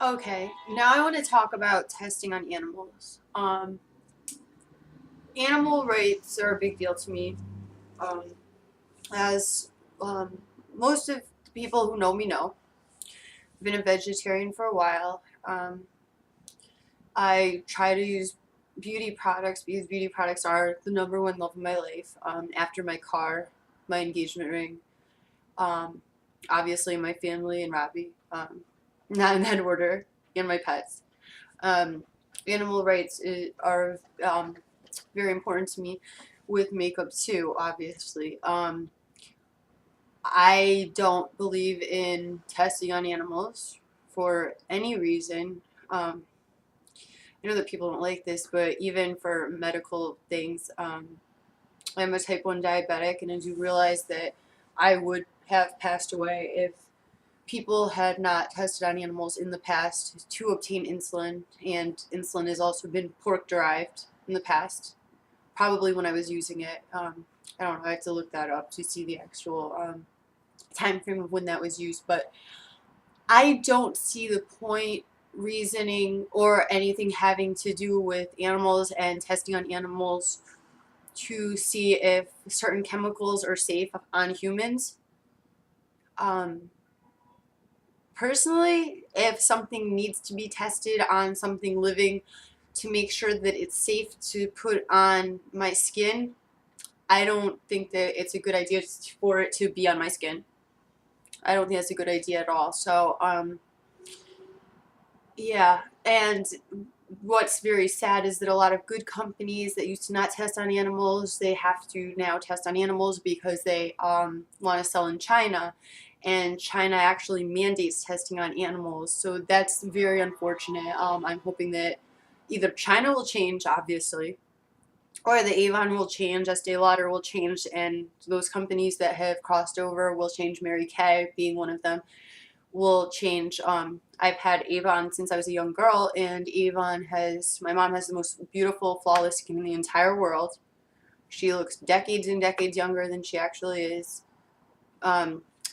Okay, now I want to talk about testing on animals. Animal rights are a big deal to me. Um, as most of the people who know me know, I've been a vegetarian for a while. I try to use beauty products because beauty products are the number one love of my life. After my car, my engagement ring, um, obviously my family and Robbie, not in that order, and my pets. Um, Animal rights are very important to me with makeup too, obviously. I don't believe in testing on animals for any reason. I know that people don't like this, but even for medical things, I'm a type 1 diabetic, and I do realize that I would have passed away if people had not tested on animals in the past to obtain insulin, and insulin has also been pork derived in the past, probably when I was using it. I don't know, I have to look that up to see the actual time frame of when that was used, but I don't see the point reasoning or anything having to do with animals and testing on animals to see if certain chemicals are safe on humans. Um, Personally, if something needs to be tested on something living to make sure that it's safe to put on my skin, I don't think that it's a good idea for it to be on my skin. I don't think that's a good idea at all. So, yeah. And what's very sad is that a lot of good companies that used to not test on animals, they have to now test on animals because they want to sell in China. And China actually mandates testing on animals. So that's very unfortunate. I'm hoping that either China will change, obviously, or the Avon will change, Estee Lauder will change, and those companies that have crossed over will change, Mary Kay being one of them will change. I've had Avon since I was a young girl, and my mom has the most beautiful, flawless skin in the entire world. She looks decades and decades younger than she actually is.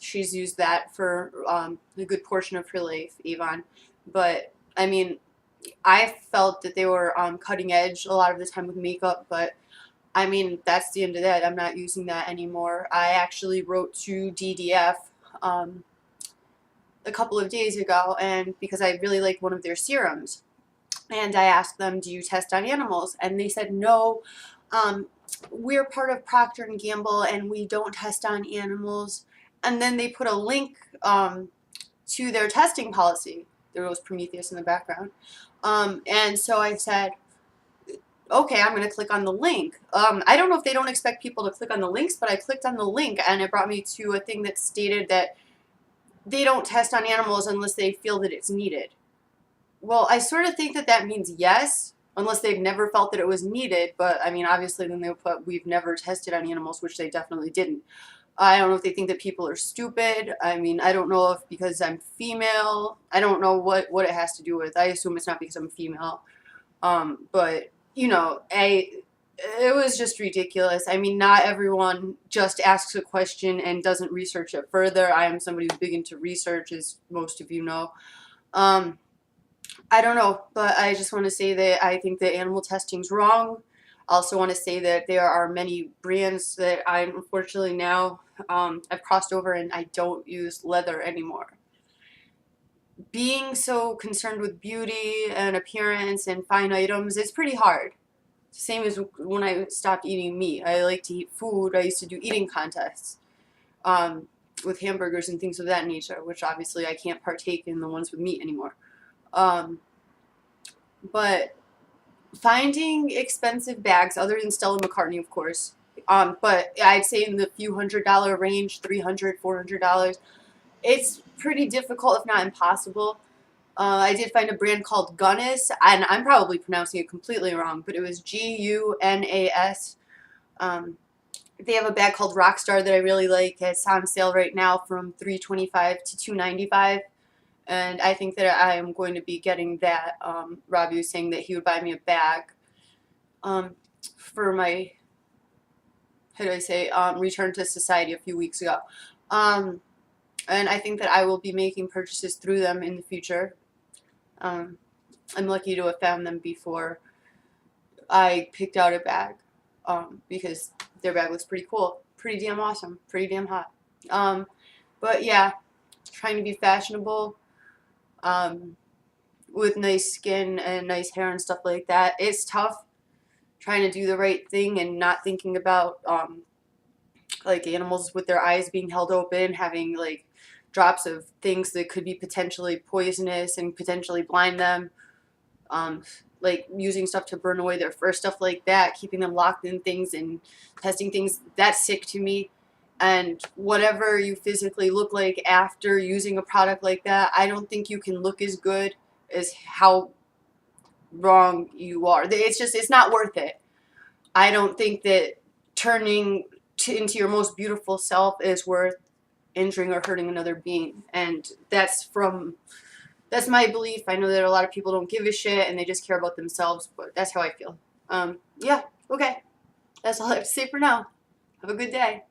She's used that for a good portion of her life, Avon. But, I mean, I felt that they were cutting edge a lot of the time with makeup, but I mean, that's the end of that. I'm not using that anymore. I actually wrote to DDF um, a couple of days ago, and because I really like one of their serums, and I asked them, "Do you test on animals?" And they said, "No, um, we're part of Procter and Gamble, and we don't test on animals." And then they put a link to their testing policy. There was Prometheus in the background, and so I said, "Okay, I'm going to click on the link." I don't know if they don't expect people to click on the links, but I clicked on the link, and it brought me to a thing that stated that they don't test on animals unless they feel that it's needed. Well, I sort of think that that means yes, unless they've never felt that it was needed. But I mean, obviously, then they would put, "We've never tested on animals," which they definitely didn't. I don't know if they think that people are stupid. I mean, I don't know if because I'm female. I don't know what it has to do with. I assume it's not because I'm female. But it was just ridiculous. I mean, not everyone just asks a question and doesn't research it further. I am somebody who's big into research, as most of you know. Um, I don't know, but I just want to say that I think that animal testing's wrong. I also want to say that there are many brands that I unfortunately now I've crossed over and I don't use leather anymore. Being so concerned with beauty and appearance and fine items is pretty hard. Same as when I stopped eating meat. I like to eat food. I used to do eating contests with hamburgers and things of that nature, which obviously I can't partake in the ones with meat anymore. Um, but finding expensive bags, other than Stella McCartney, of course, but I'd say in the few $100 range, $300, $400, it's pretty difficult, if not impossible. I did find a brand called Gunness, and I'm probably pronouncing it completely wrong, but it was Gunas. Um, they have a bag called Rockstar that I really like. It's on sale right now from $325 to $295, and I think that I am going to be getting that. Robbie was saying that he would buy me a bag for my, how do I say, return to society a few weeks ago. Um, and I think that I will be making purchases through them in the future. Um, I'm lucky to have found them before I picked out a bag, because their bag looks pretty cool, pretty damn awesome, pretty damn hot. Um, but yeah, trying to be fashionable, um, with nice skin and nice hair and stuff like that. It's tough trying to do the right thing and not thinking about like animals with their eyes being held open, having like drops of things that could be potentially poisonous and potentially blind them. Um, like using stuff to burn away their fur, stuff like that, keeping them locked in things and testing things. That's sick to me. And whatever you physically look like after using a product like that, I don't think you can look as good as how wrong you are. It's not worth it. I don't think that turning into your most beautiful self is worth injuring or hurting another being. And that's my belief. I know that a lot of people don't give a shit and they just care about themselves, but that's how I feel. Yeah, okay. That's all I have to say for now. Have a good day.